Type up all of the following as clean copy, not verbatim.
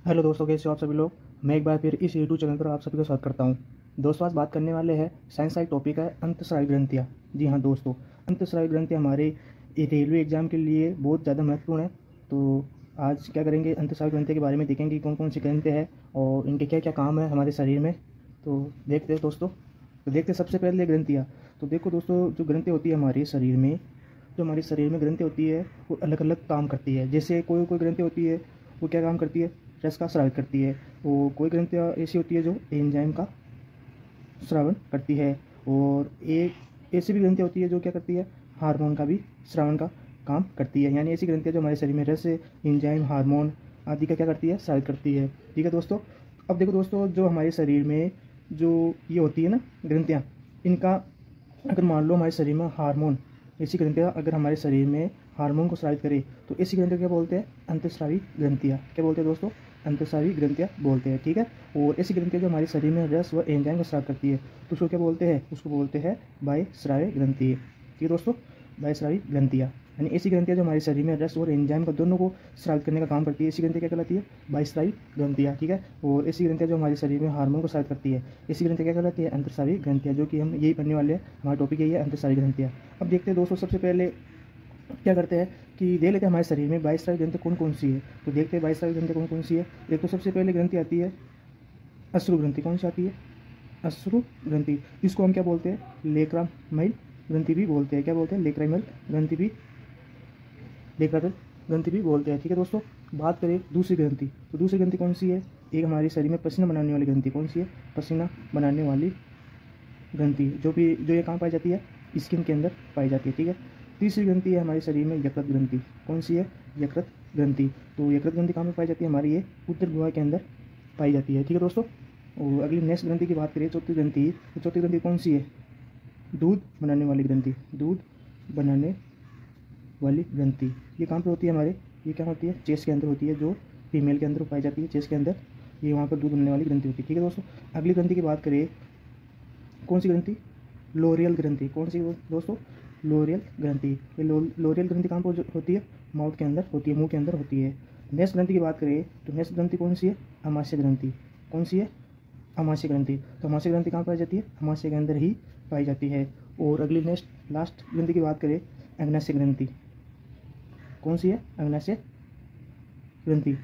Hello दोस्तों, कैसे हो आप सभी लोग। मैं एक बार फिर इस यूट्यूब चैनल पर आप सभी का स्वागत करता हूं। दोस्तों, आज बात करने वाले हैं साइंस का एक टॉपिक है अंतःस्रावी ग्रंथियाँ। जी हाँ दोस्तों, अंतःस्रावी ग्रंथियाँ हमारे ये रेलवे एग्जाम के लिए बहुत ज़्यादा महत्वपूर्ण है। तो आज क्या करेंगे, अंतःस्रावी ग्रंथियों के बारे में देखेंगे कि कौन कौन सी ग्रंथियाँ हैं और इनके क्या क्या काम है हमारे शरीर में। तो देखते हैं दोस्तों। तो देखते हैं सबसे पहले ग्रंथियाँ। तो देखो दोस्तों, जो ग्रंथि होती है हमारे शरीर में, जो हमारे शरीर में ग्रंथि होती है वो अलग अलग काम करती है। जैसे कोई कोई ग्रंथि होती है वो क्या काम करती है, रस का स्राव करती है। वो कोई ग्रंथियाँ ऐसी होती है जो एंजाइम का श्रावण करती है। और एक ऐसी भी ग्रंथि होती है जो क्या करती है, हार्मोन का भी श्रावण का काम करती है। यानी ऐसी ग्रंथियाँ जो हमारे शरीर में रस, एंजाइम, हार्मोन आदि का क्या करती है, श्रावित करती है। ठीक है दोस्तों। अब देखो दोस्तों, जो हमारे शरीर में जो ये होती है ना ग्रंथियाँ, इनका अगर मान लो हमारे शरीर में हार्मोन, ऐसी ग्रंथियाँ अगर हमारे शरीर में हार्मोन को स्रावित करे तो ऐसी ग्रंथियाँ क्या बोलते हैं, अंतःस्रावी ग्रंथियाँ। क्या बोलते हैं दोस्तों, अंतःस्रावी ग्रंथियाँ बोलते हैं। ठीक है। और ऐसी ग्रंथियाँ जो हमारे शरीर में रस व एंजाइम को स्राव करती है तो उसको क्या बोलते हैं, उसको बोलते हैं बाह्यस्रावी ग्रंथि। ठीक है दोस्तों, बाह्यस्रावी ग्रंथियाँ यानी ऐसी ग्रंथियाँ जो हमारे शरीर में रस और एंजाइम का दोनों को स्रावित करने का काम करती है, ऐसी ग्रंथियाँ क्या कहलाती है, बाह्यस्रावी ग्रंथियाँ। ठीक है। और ऐसी ग्रंथियाँ जो हमारे शरीर में हार्मोन को स्रावित करती है, ऐसी ग्रंथियाँ क्या कहलाती है, अंतःस्रावी ग्रंथियाँ, जो कि हम यही पढ़ने वाले हैं। हमारा टॉपिक यही है, अंतःस्रावी ग्रंथियाँ। अब देखते हैं दोस्तों, सबसे पहले क्या करते हैं कि देख लेते हैं हमारे शरीर में बाह्यस्रावी ग्रंथि कौन कौन सी है। तो देखते हैं बाह्यस्रावी ग्रंथि कौन कौन सी है। एक तो सबसे पहले ग्रंथि आती है अश्रु ग्रंथि। कौन सी आती है, अश्रु ग्रंथि। इसको हम क्या बोलते हैं, लेक्रामाइल ग्रंथि भी बोलते हैं। क्या बोलते हैं, लेक्रामाइल ग्रंथि भी, लेक्रामाइल ग्रंथि भी बोलते हैं। ठीक है दोस्तों। बात करें दूसरी ग्रंथि, तो दूसरी ग्रंथि कौन सी है, एक हमारे शरीर में पसीना बनाने वाली ग्रंथि। कौन सी है, पसीना बनाने वाली ग्रंथि, जो ये कहाँ पाई जाती है, स्किन के अंदर पाई जाती है। ठीक है। तीसरी ग्रंथि है हमारे शरीर में यकृत ग्रंथि। कौन सी है, यकृत ग्रंथि। तो यकृत ग्रंथि कहाँ पर पाई जाती है, हमारी ये उत्तर गुहा के अंदर पाई जाती है। ठीक है दोस्तों। और अगली नेक्स्ट ग्रंथि की बात करें, चौथी ग्रंथि। तो चौथी ग्रंथि कौन सी है, दूध बनाने वाली ग्रंथि। दूध बनाने वाली ग्रंथि ये कहाँ पर होती है हमारे, ये क्या होती है, चेस्ट के अंदर होती है, जो फीमेल के अंदर पाई जाती है, चेस्ट के अंदर। ये वहाँ पर दूध बनने वाली ग्रंथि होती है। ठीक है दोस्तों। अगली ग्रंथि की बात करें, कौन सी ग्रंथि, लोरियल ग्रंथि। कौन सी दोस्तों, लोरियल ग्रंथि। ये लोरियल ग्रंथि कहाँ पर होती है, माउथ के अंदर होती है, मुंह के अंदर होती है। नेक्स्ट ग्रंथि की बात करें तो नेक्स्ट ग्रंथि कौन सी है, अमाशय ग्रंथि। कौन सी है, अमाशय ग्रंथि। तो अमाशय ग्रंथि कहाँ पाई जाती है, अमाशय के अंदर ही पाई जाती है। और अगली नेक्स्ट लास्ट ग्रंथि की बात करें, अग्नाशय ग्रंथि। कौन सी है, अग्नाशय ग्रंथि।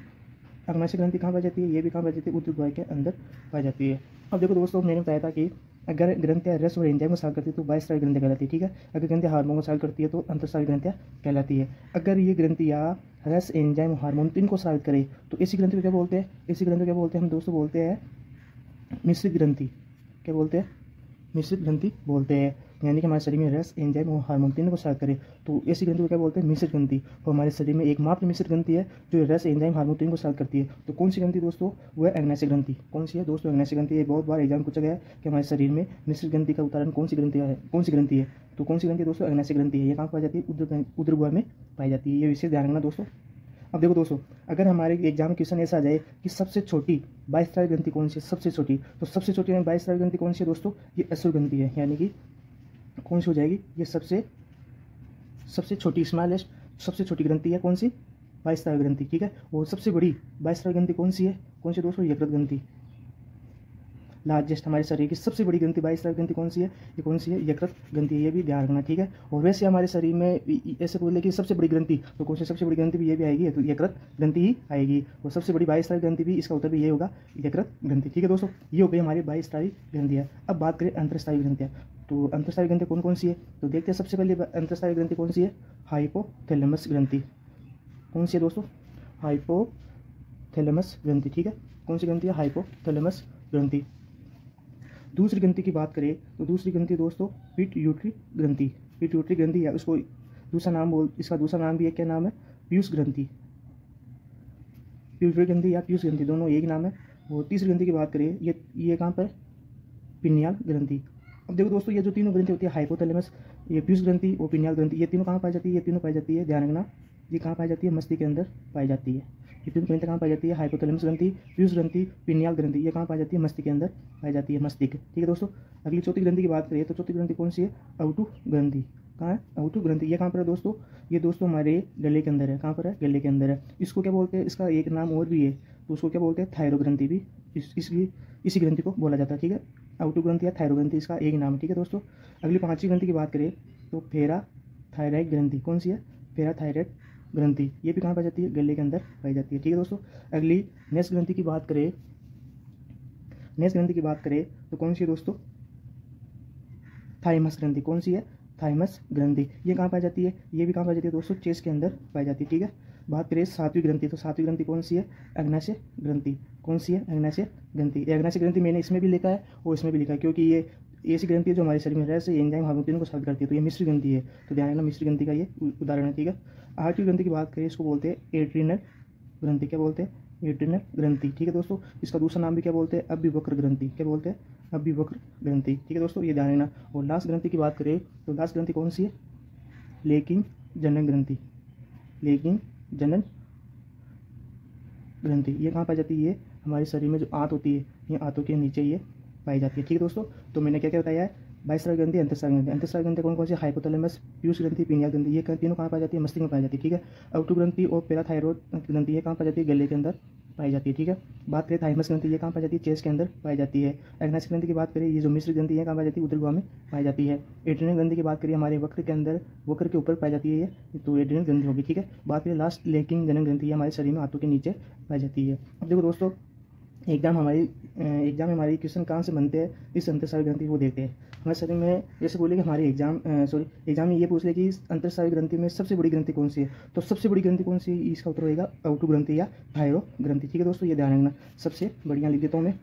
अग्नाशय ग्रंथि कहाँ पाई जाती है, ये भी कहाँ पाई जाती है, ऊतक गुहा के अंदर पाई जाती है। अब देखो दोस्तों, मैंने बताया था कि अगर ग्रंथियाँ रस और एंजाइम को स्राव करती है तो बाह्यस्रावी ग्रंथियाँ कहलाती है। ठीक है। अगर ग्रंथियाँ हार्मोन को स्राव करती है तो अंतःस्रावी ग्रंथियाँ कहलाती है। अगर ये ग्रंथियाँ रस, एंजाइम, हार्मोन तीन को स्रावित करे तो इसी ग्रंथि को क्या बोलते हैं, इसी ग्रंथि को क्या बोलते हैं हम दोस्तों, बोलते हैं मिश्रित ग्रंथि। क्या बोलते हैं, मिश्रित ग्रंथि बोलते हैं। यानी कि हमारे शरीर में रस, एंजाइम और हार्मोन तीनों को स्रावित करे तो ऐसी ग्रंथि को क्या बोलते हैं, मिश्रित ग्रंथि। और हमारे शरीर में एकमात्र मिश्रित ग्रंथि है जो रस, एंजाइम, हार्मोन तीनों को स्रावित करती है। तो कौन सी ग्रंथि दोस्तों, वह अग्नाशय ग्रंथि। कौन सी है दोस्तों, अग्नाशय ग्रंथि। ये बहुत बार एग्जाम पूछा गया है कि हमारे शरीर में मिश्रित ग्रंथि का उदाहरण कौन सी ग्रंथि है, कौन सी ग्रंथि है। तो कौन सी ग्रंथि दोस्तों, अग्नाशय ग्रंथि है। ये कहाँ पाई जाती है, उदर गुहा में पाई जाती है। ये विशेष ध्यान रखना दोस्तों। अब देखो दोस्तों, अगर हमारे एग्जाम में क्वेश्चन ऐसा आ जाए कि सबसे छोटी बाह्यस्रावी ग्रंथि कौन सी है, सबसे छोटी, तो सबसे छोटी बाह्यस्रावी ग्रंथि कौन सी है दोस्तों, ये अश्रु ग्रंथि है। यानी कि कौन सी हो जाएगी, ये सबसे सबसे छोटी, स्मॉलेस्ट, सबसे छोटी ग्रंथि है कौन सी, बाह्यस्रावी ग्रंथि। ठीक है। और सबसे बड़ी बाह्यस्रावी ग्रंथि कौन सी है, कौन सी दोस्तों, यकृत ग्रंथि। लार्जेस्ट हमारे शरीर की सबसे बड़ी ग्रंथि बाह्यस्रावी ग्रंथि कौन सी है, ये कौन सी है, यकृत ग्रंथि। ये भी ध्यान रखना। ठीक है। और वैसे हमारे शरीर में ऐसे बोले कि सबसे बड़ी ग्रंथि, तो कौन सी सबसे बड़ी ग्रंथि भी, ये भी आएगी, तो यकृत ग्रंथि ही आएगी। और सबसे बड़ी बाह्यस्रावी ग्रंथि भी, इसका उत्तर भी ये होगा, यकृत ग्रंथि। ठीक है दोस्तों, ये हो गई हमारी बाह्यस्रावी ग्रंथियाँ। अब बात करें अंतःस्रावी ग्रंथियाँ। तो अंतःस्रावी ग्रंथि कौन कौन सी है, तो देखते हैं सबसे पहले अंतःस्रावी ग्रंथि कौन सी है, हाइपोथैलेमस ग्रंथि। कौन सी है दोस्तों, हाइपोथैलेमस ग्रंथि। ठीक है। कौन सी ग्रंथि है, हाइपोथैलेमस ग्रंथि। दूसरी ग्रंथि की बात करें तो दूसरी ग्रंथि दोस्तों पिट्यूटरी ग्रंथि। पिट्यूटरी ग्रंथि है, उसको दूसरा नाम इसका दूसरा नाम भी है, क्या नाम है, पीयूष ग्रंथि। पिट्यूटरी ग्रंथि या पीयूष ग्रंथि दोनों एक ही नाम है। और तीसरी ग्रंथि की बात करें, ये कहाँ पर, पिनियाल ग्रंथि। अब देखो दोस्तों, ये जो तीनों ग्रंथि होती है, हाइपोथैलेमस, ये पीयूष ग्रंथि और पिनियाल ग्रंथि, ये तीनों कहाँ पाई जाती है, ये तीनों पाई जाती है, ध्यान रखना, ये कहाँ पाई जाती है, मस्तिष्क के अंदर पाई जाती है। ये तीनों ग्रंथि कहाँ पाई जाती है, हाइपोथैलेमस ग्रंथि, पीयूष ग्रंथि, पिनियाल ग्रंथि, ये कहाँ पाई जाती है, मस्तिष्क के अंदर पाई जाती है, मस्तिष्क। ठीक है दोस्तों। अगली चौथी ग्रंथि की बात करें तो चौथी ग्रंथि कौन सी है, अवटु ग्रंथि। कहाँ है, अवटु ग्रंथि। ये कहाँ पर है दोस्तों, ये दोस्तों हमारे गले के अंदर है। कहाँ पर है, गले के अंदर है। इसको क्या बोलते हैं, इसका एक नाम और भी है, तो उसको क्या बोलते हैं, थायरो ग्रंथि भी इसी ग्रंथि को बोला जाता है। ठीक है, आउटो ग्रंथि या थायरो ग्रंथि इसका एक ही नाम है। ठीक है दोस्तों, अगली पांचवी ग्रंथि की बात करें तो पैराथायरॉइड ग्रंथि। कौन सी है, पैराथायरॉइड ग्रंथि। ये भी कहाँ पाई जाती है, गले के अंदर पाई जाती है। ठीक है दोस्तों, अगली नेक्स्ट ग्रंथि की बात करें, नेक्स्ट ग्रंथि की बात करें तो कौन सी है दोस्तों, थाइमस ग्रंथि। कौन सी है, थाइमस ग्रंथि। ये कहाँ पाई जाती है, ये भी कहाँ पाई जाती है दोस्तों, चेस्ट के अंदर पाई जाती है। ठीक है, बात करें सातवीं ग्रंथि, तो सातवीं ग्रंथि कौन सी है, अग्नाशय ग्रंथि। कौन सी है, अग्नाशय ग्रंथि। ये अग्नाशय ग्रंथि मैंने इसमें भी लिखा है और इसमें भी लिखा है, क्योंकि ये ऐसी ग्रंथि है जो हमारे शरीर में रह से एंजाइम हार्मोन को साबित करती है। तो ये मिश्र ग्रंथि है, तो ध्यान रखना मिश्र ग्रंथि का ये उदाहरण है। ठीक है, आठवीं ग्रंथि की बात करें, इसको बोलते हैं एड्रिनल ग्रंथि। क्या बोलते हैं, एड्रिनल ग्रंथि। ठीक है दोस्तों, इसका दूसरा नाम भी क्या बोलते हैं, अभिवक्र ग्रंथि। क्या बोलते हैं, अभिवक्र ग्रंथि। ठीक है दोस्तों, ये ध्यान रखना। और लास्ट ग्रंथि की बात करें तो लास्ट ग्रंथि कौन सी है, लेकिन जनन ग्रंथि। लेकिन जनन ग्रंथि। ये कहाँ पाई जाती है, ये हमारे शरीर में जो आंत होती है, ये आंतों के नीचे ये पाई जाती है। ठीक है दोस्तों, तो मैंने क्या क्या बताया है, बाह्यस्रावी ग्रंथि, अंतःस्रावी ग्रंथि। अंतःस्रावी ग्रंथि कौन कौन सी, हाइपोथैलेमस, पीयूष ग्रंथि, पीनियल ग्रंथि। ये तीनों कहाँ पाई जाती है, मस्तिष्क में पाई जाती है। ठीक है, आउटो ग्रंथि और पैराथायरॉइड ग्रंथि ये कहाँ पाई जाती है, गले के अंदर पाई जाती है। ठीक है, बात करें थाइमस ग्रंथि, ये कहाँ पाई जाती है, चेस्ट के अंदर पाई जाती है। अग्नाशय ग्रंथि की बात करें, ये जो मिश्र ग्रंथि है कहाँ पाई जाती है, उदर गुहा में पाई जाती है। एड्रिनल ग्रंथि की बात करिए, हमारे वक्र के अंदर, वक्र के ऊपर पाई जाती है ये, तो एड्रिनल ग्रंथि होगी। ठीक है, बात करें लास्ट लेकिन जनन ग्रंथि, ये हमारे शरीर में हाथों के नीचे पाई जाती है। अब देखो दोस्तों, एग्जाम में हमारी क्वेश्चन कहाँ से बनते हैं, इस अंतःस्रावी ग्रंथि को देखते हैं। हमारे शरीर में जैसे बोले कि हमारे एग्जाम में ये पूछ ले कि इस अंतःस्रावी ग्रंथि में सबसे बड़ी ग्रंथि कौन सी है, तो सबसे बड़ी ग्रंथि कौन सी है, इसका उत्तर होगा आउटो ग्रंथि या थायरो ग्रंथि। ठीक है दोस्तों, ये ध्यान रखना। सबसे बढ़िया लिख देता हूँ मैं,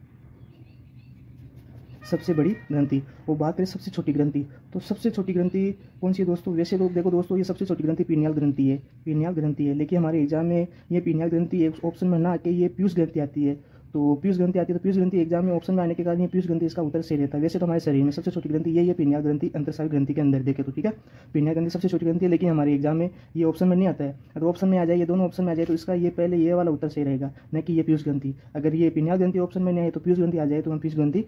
सबसे बड़ी ग्रंथि। और बात करें सबसे छोटी ग्रंथि, तो सबसे छोटी ग्रंथि कौन सी है दोस्तों, वैसे लोग देखो दोस्तों, ये सबसे छोटी ग्रंथि पीनियल ग्रंथि है, पीनियल ग्रंथि है। लेकिन हमारे एग्जाम में ये पीनियल ग्रंथि एक ऑप्शन में ना आके ये पीयूष ग्रंथि आती है, तो पीयूष ग्रंथि आती है। तो पीयूष ग्रंथि एग्जाम में ऑप्शन में आने के कारण ये पीयूष ग्रंथि इसका उत्तर सही रहता है। वैसे तो हमारे शरीर में सबसे छोटी ग्रंथि ये पीनियल ग्रंथि अंतःस्रावी ग्रंथि के अंदर देखे तो। ठीक है, पीनियल ग्रंथि सबसे छोटी ग्रंथि है, लेकिन हमारे एग्जाम में ये ऑप्शन में नहीं आता है। अगर ऑप्शन में आ जाए, ये दोनों ऑप्शन में आ जाए, तो इसका ये पहले ये वाला उत्तर सही रहेगा, न कि ये पीयूष ग्रंथि। अगर ये पीनियल ग्रंथि ऑप्शन में नहीं आए तो पीयूष ग्रंथि आ जाए, तो हम पीयूष ग्रंथि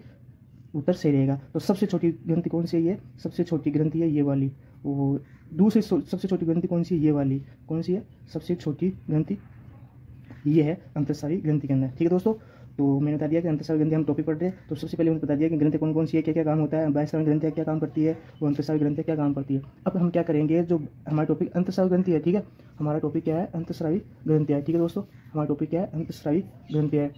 उत्तर सही रहेगा। तो सबसे छोटी ग्रंथि कौन सी है, ये सबसे छोटी ग्रंथि है ये वाली। वो दूसरी सबसे छोटी ग्रंथि कौन सी है, ये वाली। कौन सी है, सबसे छोटी ग्रंथि ये है अंतःस्रावी ग्रंथि के अंदर। ठीक है दोस्तों, तो मैंने बता दिया कि अंतःस्रावी ग्रंथि हम टॉपिक पढ़ रहे हैं। तो सबसे पहले मैंने बता दिया कि ग्रंथि कौन कौन सी है, क्या क्या काम होता है, बाह्यस्रावी ग्रंथि क्या काम करती है, वो अंतःस्रावी ग्रंथि क्या काम करती है। अब हम क्या करेंगे, जो हमारा टॉपिक अंतःस्रावी ग्रंथि है, ठीक है, हमारा टॉपिक क्या है, अंतःस्रावी ग्रंथि है। ठीक है दोस्तों, हमारा टॉपिक क्या है, अंतःस्रावी ग्रंथि है।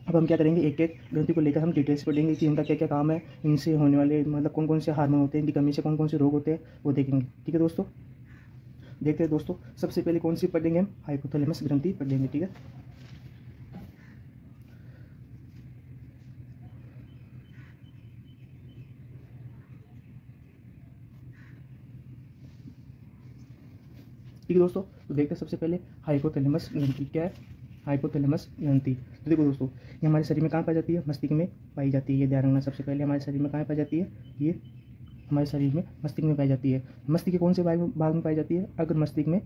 अब हम क्या करेंगे, एक एक ग्रंथि को लेकर हम डिटेल्स पढ़ेंगे कि इनका क्या क्या काम है, इनसे होने वाले मतलब कौन कौन से हार्मोन होते हैं, इनकी कमी से कौन कौन से रोग होते हैं, वो देखेंगे। ठीक है दोस्तों, देखते हैं दोस्तों, सबसे पहले कौन सी पढ़ेंगे हम, हाइपोथैलेमस ग्रंथि पढ़ेंगे। ठीक है, ठीक है दोस्तों, तो देखते हैं सबसे पहले हाइपोथैलेमस ग्रंथि क्या है। हाइपोथैलेमस ग्रंथि, तो देखो दोस्तों, ये हमारे शरीर में कहाँ पाई जाती है, मस्तिष्क में पाई जाती है। ये ध्यान रखना, सबसे पहले हमारे शरीर में कहाँ पाई जाती है, ये हमारे शरीर में मस्तिष्क में पाई जाती है। मस्तिष्क के कौन से भाग में पाई जाती है, अग्र मस्तिष्क में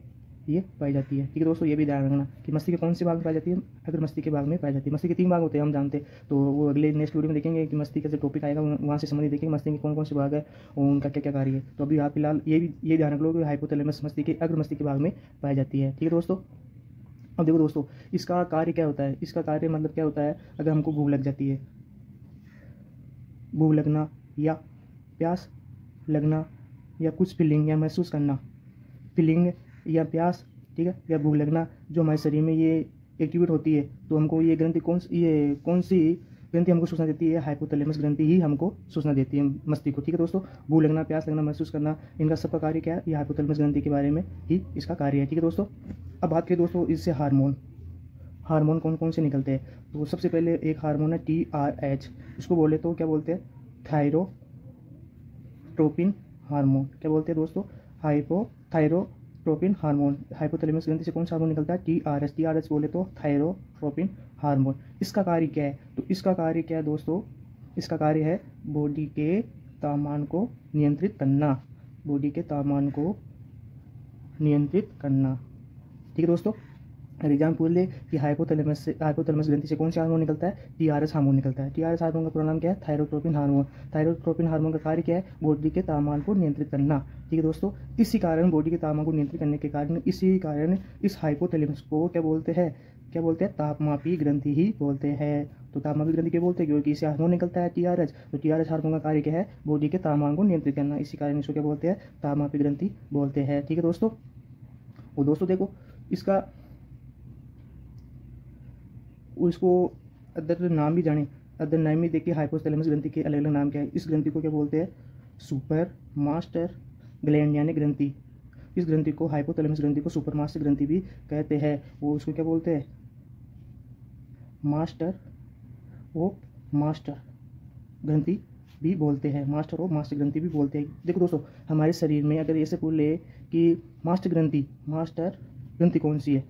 ये पाई जाती है। ठीक है दोस्तों, ये भी ध्यान रखना कि मस्तिष्क के कौन से भाग में पाई जाती है, अग्र मस्तिष्क के भाग में पाई जाती है। मस्तिष्क के 3 भाग होते हैं, हम जानते हैं, तो वो अगले नेक्स्ट वीडियो में देखेंगे कि मस्तिष्क का जो टॉपिक आएगा वहाँ से संबंधित देखेंगे मस्तिष्क के कौन कौन से भाग है और उनका क्या क्या कार्य है। तो अभी आप फिलहाल ये ध्यान रख लो कि हाइपोथैलेमस मस्तिष्क के अग्र मस्तिष्क के भाग में पाई जाती है। ठीक है दोस्तों, अब देखो दोस्तों, इसका कार्य क्या होता है, इसका कार्य मतलब क्या होता है, अगर हमको भूख लग जाती है, भूख लगना या प्यास लगना या कुछ फीलिंग या महसूस करना, फीलिंग या प्यास, ठीक है, या भूख लगना, जो हमारे शरीर में ये एक्टिवेट होती है, तो हमको ये ग्रंथि कौन सी ग्रंथि हमको सूचना देती है, हाइपोथैलेमस ग्रंथि ही हमको सूचना देती है मस्तिष्क को। ठीक है दोस्तों, भूख लगना, प्यास लगना, महसूस करना, इनका सबका कार्य क्या है, ये हाइपोथैलेमस ग्रंथि के बारे में ही इसका कार्य है। ठीक है दोस्तों, अब बात करें दोस्तों इससे हार्मोन कौन कौन से निकलते हैं। तो सबसे पहले एक हार्मोन है TRH, इसको बोले तो क्या बोलते हैं, थायरोट्रोपिन हार्मोन। क्या बोलते हैं दोस्तों, थायरोट्रोपिन हार्मोन। हाइपोथैलेमस ग्रंथि से कौन सा हार्मोन निकलता है, TRH बोले तो थायरोट्रोपिन हार्मोन। इसका कार्य क्या है, तो इसका कार्य क्या है दोस्तों, इसका कार्य है बॉडी के तापमान को नियंत्रित करना, बॉडी के तापमान को नियंत्रित करना। ठीक है दोस्तों, एग्जाम पूछ ले कि हाइपोथैलेमस ग्रंथि से कौन सा हार्मोन निकलता है, TRH हार्मोन निकलता है। TRH हार्मोन का पूरा नाम क्या है, थायरोट्रोपिन हार्मोन। थायरोट्रोपिन हार्मोन का कार्य क्या है, बॉडी के तापमान को नियंत्रित करना। ठीक है दोस्तों, इसी कारण बॉडी के तापमान को नियंत्रित करने के कारण इस हाइपोथैलेमस को क्या बोलते हैं, क्या बोलते हैं, तापमापी ग्रंथि ही बोलते हैं। तो तापमापी ग्रंथि क्या बोलते हैं, क्योंकि इससे हार्मोन निकलता है टीआरएच। तो टीआरएच हार्मोन का कार्य क्या है, बॉडी के तापमान को नियंत्रित करना, इसी कारण इसको क्या बोलते हैं, तापमापी ग्रंथि बोलते हैं। ठीक है दोस्तों। और दोस्तों देखो इसका इसको अदर नाम भी जाने, अदर नाम भी देखिए, हाइपोथैलेमस ग्रंथि के अलग अलग नाम क्या है। इस ग्रंथि को क्या बोलते हैं, सुपर मास्टर ग्लैंड यानी ग्रंथि। इस ग्रंथि को, हाइपोथैलेमस ग्रंथि को सुपर मास्टर ग्रंथि भी कहते हैं। वो उसको क्या बोलते हैं, मास्टर ऑफ मास्टर ग्रंथि भी बोलते हैं, मास्टर ऑफ मास्टर ग्रंथि भी बोलते हैं। देखो दोस्तों, हमारे शरीर में अगर ऐसे बोले कि मास्टर ग्रंथि कौन सी है,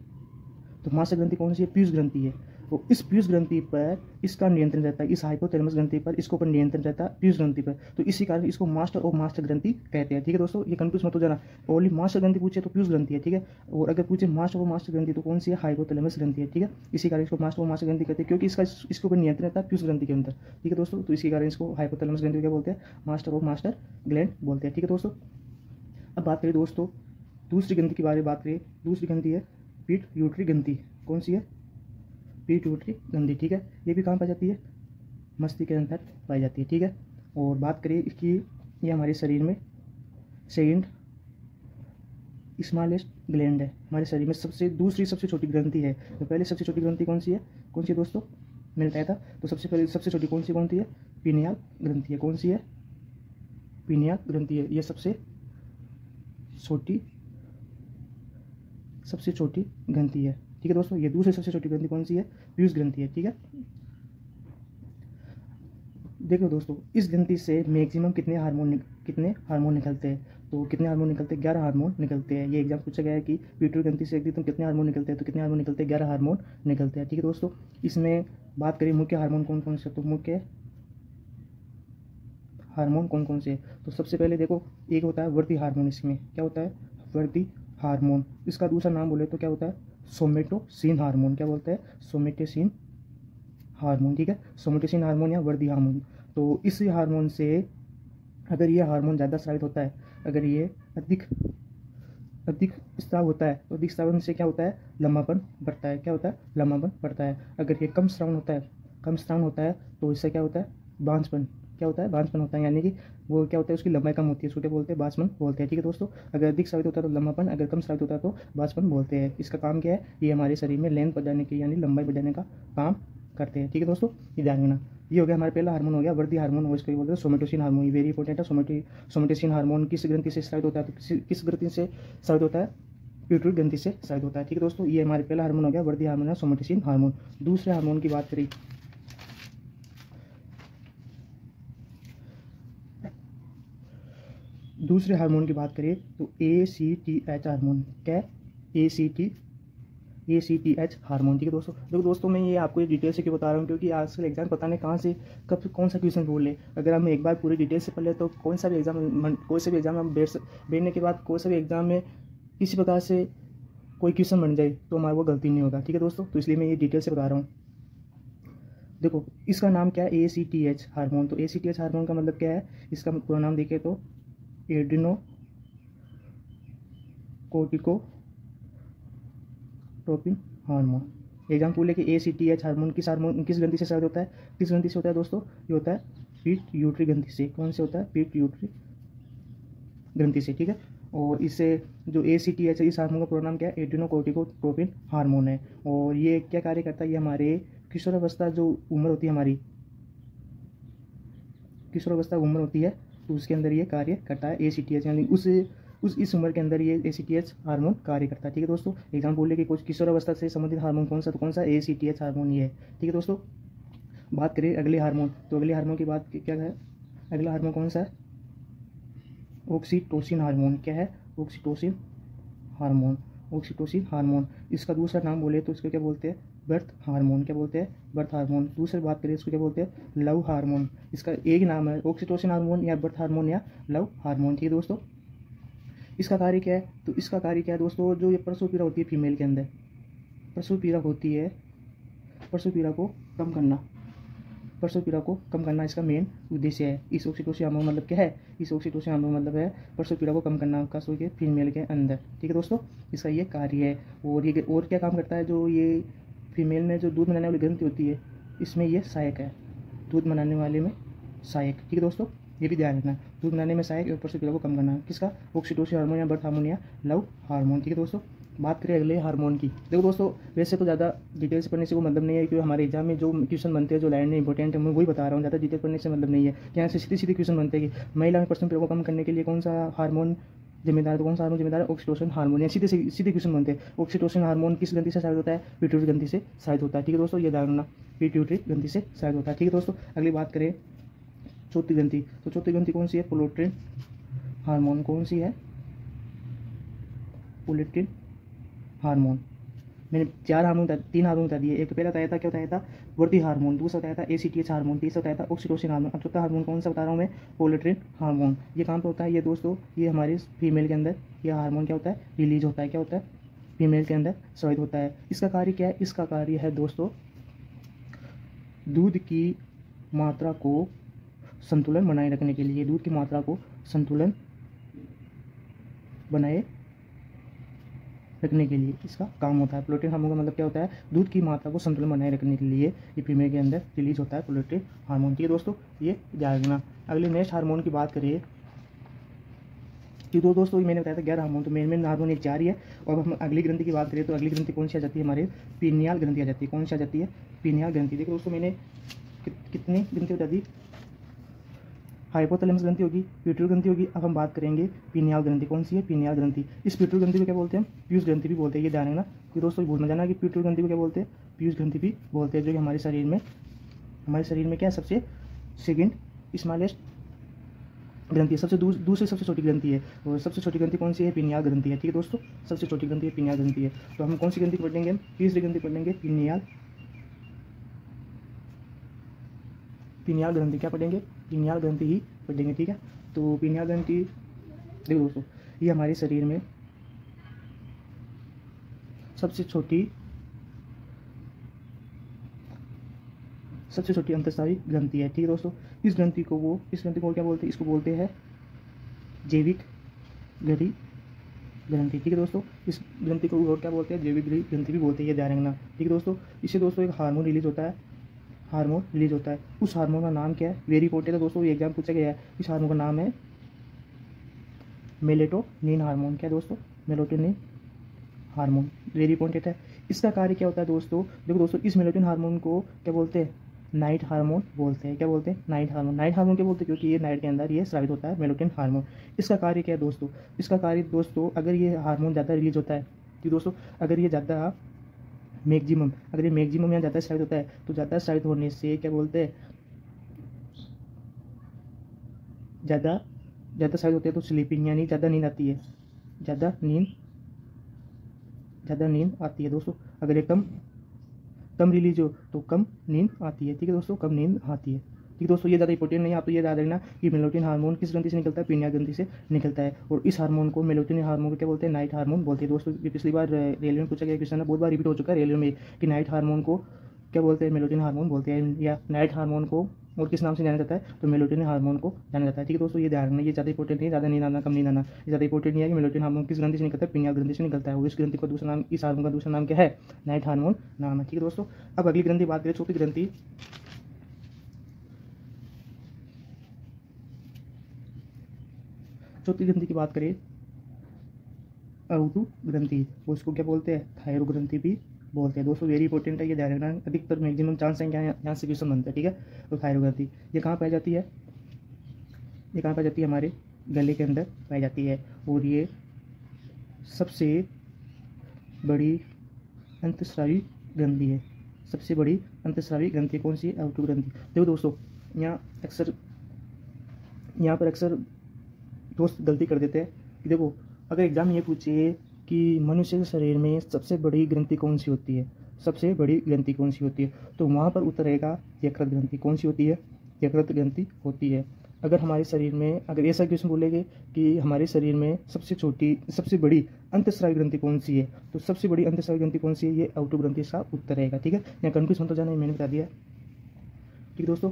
तो मास्टर ग्रंथि कौन सी है, पीयूष ग्रंथि है। तो इस पीयूष ग्रंथि पर इसका नियंत्रण रहता है, इस हाइपोथैलेमस ग्रंथि पर इसको पर नियंत्रण रहता है पीयूष ग्रंथि पर। तो इसी कारण इसको मास्टर ऑफ मास्टर ग्रंथि कहते हैं। ठीक है दोस्तों, ये कंफ्यूज मत हो जाना। ओनली मास्टर ग्रंथि पूछे तो पीयूष ग्रंथि है, ठीक है। और अगर पूछे मास्टर ऑफ मास्टर ग्रंथि तो कौन सी है, हाइपोथैलेमस ग्रंथि है, ठीक है। इसी कारण इसको मास्टर ऑफ मास्टर ग्रंथि कहते हैं, क्योंकि इसके ऊपर नियंत्रण रहता है पीयूष ग्रंथि के अंदर। ठीक है दोस्तों, तो इसी कारण इसको हाइपोथैलेमस ग्रंथि क्या बोलते हैं, मास्टर ऑफ मास्टर ग्लैंड बोलते हैं। ठीक है दोस्तों। अब बात करें दोस्तों दूसरी ग्रंथि के बारे में बात करें। दूसरी ग्रंथि है पिट्यूटरी ग्रंथि। कौन सी है, पिट्यूटरी ग्रंथि, ठीक है। ये भी कहाँ पाई जाती है, मस्तिष्क के अंदर पाई जाती है, ठीक है। और बात करें इसकी, ये हमारे शरीर में सेकंड स्मॉलेस्ट ग्लैंड है, हमारे शरीर में दूसरी सबसे छोटी ग्रंथि है। तो पहले सबसे छोटी ग्रंथि कौन सी है दोस्तों, मिलता था। तो सबसे पहले सबसे छोटी कौन सी है, पीनियल ग्रंथि है। कौन सी है, पीनियल ग्रंथि है। ये सबसे छोटी ग्रंथि है, ठीक है दोस्तों। ये दूसरी सबसे छोटी ग्रंथि कौन सी है, पीयूष ग्रंथि है, ठीक है। देखो दोस्तों, इस ग्रंथि से मैक्सिमम कितने हार्मोन निकलते हैं, तो कितने हार्मोन निकलते हैं, 11 हार्मोन निकलते हैं। ये एग्जाम पूछा गया है कि पिट्यूटरी ग्रंथि से एकदम कितने हार्मोन निकलते हैं, तो कितने हार्मोन निकलते हैं, 11 हार्मोन निकलते हैं, ठीक है दोस्तों। इसमें बात करें मुख्य हार्मोन कौन कौन से, तो मुख्य हार्मोन कौन कौन से, तो सबसे पहले देखो एक होता है वृद्धि हार्मोन। इसमें क्या होता है, वृद्धि हार्मोन। इसका दूसरा नाम बोले तो क्या होता है, सोमेटोसिन हार्मोन। क्या बोलते हैं, सोमेटोसिन हार्मोन, ठीक है। सोमेटोसिन हार्मोन या वृद्धि हार्मोन। तो इस हार्मोन से अगर ये हार्मोन ज़्यादा स्रावित होता है, अगर ये अधिक स्राव होता है, तो अधिक स्रावन से क्या होता है, लंबापन बढ़ता है। क्या होता है, लंबापन बढ़ता है। अगर ये कम स्रावन होता है तो इससे क्या होता है, बांझपन। क्या होता है, बांझपन होता है, यानी कि वो क्या होता है, उसकी लंबाई कम होती है, उसको क्या बोलते हैं, बांझपन बोलते हैं, ठीक है दोस्तों। अगर अधिक स्रावित होता है तो लंबापन, अगर कम स्रावित होता है तो बांझपन बोलते हैं। इसका काम क्या है, ये हमारे शरीर में लेंथ बढ़ाने की यानी लंबाई बढ़ाने का काम करते हैं, ठीक है दोस्तों। ये ध्यान रखना। ये हो गया हमारा पहला हार्मोन, हो गया वृद्धि हार्मोन, और इसको बोलते हैं सोमेटोसिन हार्मोन। वेरी इंपॉर्टेंट है। सोमेटोसिन हार्मोन किस ग्रंथि से स्रावित होता है, तो किस ग्रंथि से स्रावित होता है, पिट्यूटरी ग्रंथि से स्रावित होता है, ठीक है दोस्तों। ये हमारे पहला हार्मोन हो गया वृद्धि हार्मोन है, सोमेटोसिन हार्मोन। दूसरे हार्मोन की बात करें, तो ACTH हार्मोन। क्या है, ACTH हार्मोन, ठीक है दोस्तों। देखो दोस्तों, मैं ये आपको डिटेल से क्यों बता रहा हूँ, क्योंकि आजकल एग्जाम पता नहीं कहाँ से कब कौन सा क्वेश्चन बोल ले। अगर हम एक बार पूरी डिटेल से पढ़ ले तो कोई सा भी एग्जाम हम बैठने के बाद कोई सा भी एग्जाम में किसी प्रकार से कोई क्वेश्चन बन जाए तो हमारा वो गलती नहीं होगा, ठीक है दोस्तों। तो इसलिए मैं ये डिटेल से बता रहा हूँ। देखो इसका नाम क्या है, ACTH हार्मोन। तो ACTH हार्मोन का मतलब क्या है, इसका पूरा नाम देखें तो एड्रिनो कोर्टिकोट्रोपिन हार्मोन। एग्जाम्पल है कि ACTH हार्मोन किस ग्रंथि से स्रावित होता है, किस ग्रंथि से होता है दोस्तों, ये होता है पिट्यूटरी ग्रंथि से। कौन से होता है, पिट्यूटरी ग्रंथि से, ठीक है। और इससे जो ACTH है, इस हार्मोन का पूरा नाम क्या है, एड्रिनोकोर्टिकोट्रोपिन हार्मोन है। और ये क्या कार्य करता है, ये हमारे किशोरावस्था जो उम्र होती है, हमारी किशोरावस्था उम्र होती है, तो उसके अंदर ये कार्य करता है ACTH, यानी इस उम्र के अंदर ये ACTH हार्मोन कार्य करता है, ठीक है दोस्तों। एग्जाम बोले कि कुछ किशोरावस्था से संबंधित हार्मोन कौन सा, तो कौन सा, ACTH हार्मोन ही है, ठीक है दोस्तों। बात करें अगले हार्मोन, तो अगले हार्मोन की बात क्या है, अगला हार्मोन कौन सा है, ऑक्सीटोसिन हार्मोन। क्या है, ऑक्सीटोसिन हार्मोन। इसका दूसरा नाम बोले तो इसको क्या बोलते हैं, बर्थ हार्मोन। क्या बोलते हैं, बर्थ हार्मोन। दूसरी बात करें इसको क्या बोलते हैं, लव हार्मोन। इसका एक नाम है, ऑक्सीटोसिन हार्मोन या बर्थ हार्मोन या लव हार्मोन, ठीक है दोस्तों। इसका कार्य क्या है, तो इसका कार्य क्या है दोस्तों, जो ये प्रसव पीड़ा होती है फीमेल के अंदर, प्रसव पीड़ा होती है, प्रसव पीड़ा को कम करना इसका मेन उद्देश्य है। इस ऑक्सीटोसिन हार्मोन मतलब क्या है, इस ऑक्सीटोसिन हार्मोन मतलब है प्रसव पीड़ा को कम करना का के फीमेल के अंदर, ठीक है दोस्तों। इसका ये कार्य है। और ये और क्या काम करता है, जो ये फीमेल में जो दूध बनाने वाली ग्रंथि होती है, इसमें ये सहायक है, दूध बनाने वाले में सहायक। ठीक है दोस्तों, ये भी ध्यान रखना, दूध बनाने में सहायक और ऊपर से पीड़ा को कम करना। किसका? ऑक्सीटोसिन हार्मोन या बर्थ हार्मोन या लव हार्मोन। ठीक है दोस्तों, बात करें अगले हार्मोन की। देखो दोस्तों, वैसे तो ज़्यादा डिटेल से पढ़ने से कोई मतलब नहीं है, क्योंकि हमारे एग्जाम में जो क्वेश्चन बनते हैं, जो लाइन में इंपॉर्टेंट है, मैं वही बता रहा हूँ। ज़्यादा डिटेल पढ़ने से मतलब नहीं है। यहाँ से सीधे सीधे क्वेश्चन बनते हैं कि महिला में पर्सन पीड़ा को कम करने के लिए कौन सा हार्मोन जिम्मेदार है, तो कौन सा हार्मोन जिम्मेदार है? Oxytocin hormone. या सीधे सीधे क्वेश्चन बनते हैं, ऑक्सीटोसिन हार्मोन किस ग्रंथि से शायद होता है? पिट्यूटरी ग्रंथि से शायद होता है। ठीक है दोस्तों, ये ध्यान रखना, पिट्यूटरी ग्रंथि से शायद होता है। ठीक है दोस्तों, अगली बात करें चौथी ग्रंथि। तो चौथी ग्रंथि कौन सी है? पोलिट्रिन हार्मोन। कौन सी है? पोलिट्रिन हार्मोन। मैंने 4 हार्मोन 3 हार्मोन बता दिए। एक तो पहला बताया था, क्या बताया था? वर्दी हार्मोन। दूसरा बताया था ACTH हार्मोन। तीसरा बताया था ऑक्सीटोसिन हार्मोन। अब चौथा हार्मोन कौन सा बता रहा हूँ मैं? पोलिट्रिन हार्मोन। ये कहाँ पे होता है ये दोस्तों? ये हमारे फीमेल के अंदर यह हार्मोन क्या होता है? रिलीज होता है। क्या होता है? फीमेल के अंदर स्रावित होता है। इसका कार्य क्या है? इसका कार्य है दोस्तों दूध की मात्रा को संतुलन बनाए रखने के लिए। दूध की मात्रा को संतुलन बनाए रखने के लिए इसका काम होता है। पोलिट्रिन हार्मोन का मतलब क्या होता है? दूध की मात्रा को संतुलन बनाए रखने के लिए ये फीमेल के अंदर रिलीज होता है पोलिट्रिन हार्मोन। ठीक है दोस्तों, ये ध्यान रखना। अगले नेक्स्ट हार्मोन की बात करें कि दोस्तों ये मैंने बताया था 11 हार्मोन, तो मेन हार्मोन एक 4 ही है। और हम अगली ग्रंथि की बात करें तो अगली ग्रंथि कौन सी आ जाती है? हमारे पीनियाल ग्रंथि आ जाती है। कौन सी आ जाती है? पीनियाल ग्रंथि। देखिए दोस्तों, मैंने कितनी ग्रंथि बता दी? हाइपोथैलेमस ग्रंथि होगी, पिट्यूटरी ग्रंथि होगी। अब हम बात करेंगे पीनियाल ग्रंथि। कौन सी है? पीनियाल ग्रंथि। इस पिट्यूटरी ग्रंथि को क्या बोलते हैं? पीयूष ग्रंथि भी बोलते हैं। ये ध्यान रखना कि दोस्तों भूल मत जाना कि पिट्यूटरी ग्रंथि को क्या बोलते हैं? पीयूष ग्रंथि भी बोलते हैं, जो कि हमारे शरीर में क्या है? सबसे सेकेंड स्मॉलेस्ट ग्रंथि है, सबसे दूसरी सबसे छोटी ग्रंथि है। और सबसे छोटी ग्रंथि कौन सी है? पीनियाल ग्रंथि है। ठीक है दोस्तों, सबसे छोटी ग्रंथि है पीनियाल ग्रंथि है। तो हम कौन सी ग्रंथि पढ़ेंगे? हम तीसरी ग्रंथि पढ़ेंगे, पीनियाल ग्रंथि। क्या पढ़ेंगे? पीनियाल ग्रंथि ही पढ़ेंगे। ठीक है, तो पीनियाल ग्रंथि देखो दोस्तों, ये हमारे शरीर में सबसे छोटी अंतःस्रावी ग्रंथि है। ठीक है दोस्तों, इस ग्रंथि को क्या बोलते हैं? इसको बोलते हैं जैविक ग्रंथि। ठीक है दोस्तों, इस ग्रंथि को और क्या बोलते हैं? जैविक ग्रंथि भी बोलते हैं। ये ध्यान रखना। ठीक है दोस्तों, इससे दोस्तों एक हार्मोन रिलीज होता है। उस हार्मोन का नाम क्या है? वेरी इंपॉर्टेंट है दोस्तों, ये एग्जाम पूछा गया है। इस हार्मोन का नाम है मेलेटोनिन हार्मोन। क्या दोस्तों? मेलेटोनिन हार्मोन, वेरी इंपॉर्टेंट है। इसका कार्य क्या होता है दोस्तों? देखो दोस्तों, इस मेलेटोनिन हार्मोन को क्या बोलते हैं? नाइट हार्मोन बोलते हैं। क्या बोलते हैं? Night hormone. नाइट हार्मोन क्या बोलते हैं? क्योंकि ये नाइट के अंदर ये स्रावित होता है, मेलेटोनिन हार्मोन। इसका कार्य क्या है दोस्तों? इसका कार्य दोस्तों, अगर ये हार्मोन ज़्यादा रिलीज होता है, कि दोस्तों अगर ये ज़्यादा मैक्सिमम या ज़्यादा स्रावित होता है, तो ज़्यादा स्रावित होने से क्या बोलते हैं? ज़्यादा स्रावित होते हैं तो स्लीपिंग यानी ज़्यादा नींद आती है। ज़्यादा नींद आती है दोस्तों। अगर ये कम रिलीज हो तो कम नींद आती है। ठीक है दोस्तों, कम नींद आती है। ठीक है दोस्तों, ये ज़्यादा इंपॉर्टेंट नहीं है, आप तो ये याद रखना कि मेलेटोनिन हार्मोन किस ग्रंथि से निकलता है? पीनियाल ग्रंथि से निकलता है। और इस हार्मोन को, मेलेटोनिन हार्मोन को क्या बोलते हैं? नाइट हार्मोन बोलते हैं दोस्तों। ये पिछली बार रेलवे में पूछा गया क्वेश्चन है, बहुत बार रिपीट हो चुका है रेलवे में कि नाइट हार्मोन को क्या बोलते हैं? मेलेटोनिन हार्मोन बोलते हैं। या नाइट हार्मोन को और किस नाम से जाना जाता है? तो मेलेटोनिन हार्मोन को जाना जाता है। ठीक है दोस्तों, ये ध्यान रखना, ये ज़्यादा इंपॉर्टेंट नहीं, ज़्यादा नींद आना, कम नींद आना, ये ज़्यादा इंपॉर्टेंट नहीं है कि मेलेटोनिन हार्मोन किस ग्रंथि से निकलता है? पीनियाल ग्रंथि से निकलता है। और इस ग्रंथि का दूसरा नाम, इस हार्मोन का दूसरा नाम क्या है? नाइट हार्मोन नाम है। ठीक है दोस्तों, अब अगली ग्रंथि बात करें, चौथी ग्रंथि। चौथी ग्रंथि की बात करें, अवधु ग्रंथि, वो इसको क्या बोलते हैं? थायरॉइड ग्रंथि भी बोलते हैं दोस्तों। वेरी इंपॉर्टेंट है, ये ध्यान रखना, अधिकतर मैक्सिमम चांस है यहाँ से क्वेश्चन बनता है। ठीक है, तो थायरॉइड ग्रंथि ये कहाँ पाई जाती है? हमारे गले के अंदर पाई जाती है। और ये सबसे बड़ी अंतःस्रावी ग्रंथि है। सबसे बड़ी अंतःस्रावी ग्रंथि कौन सी है? अवधु ग्रंथि। देखो दोस्तों, यहाँ पर अक्सर दोस्त गलती कर देते हैं कि देखो, अगर एग्जाम ये पूछे कि मनुष्य के शरीर में सबसे बड़ी ग्रंथि कौन सी होती है, तो वहाँ पर उत्तर रहेगा यकृत ग्रंथि। कौन सी होती है? यकृत ग्रंथि होती है। अगर हमारे शरीर में, अगर ऐसा क्वेश्चन बोलेंगे कि हमारे शरीर में सबसे बड़ी अंतःस्रावी ग्रंथि कौन सी है, तो सबसे बड़ी अंतःस्रावी ग्रंथि कौन सी है? ये अवधु ग्रंथि इसका उत्तर रहेगा। ठीक है, यहाँ कंफ्यूज मत हो जाना, मैंने बता दिया। ठीक है दोस्तों,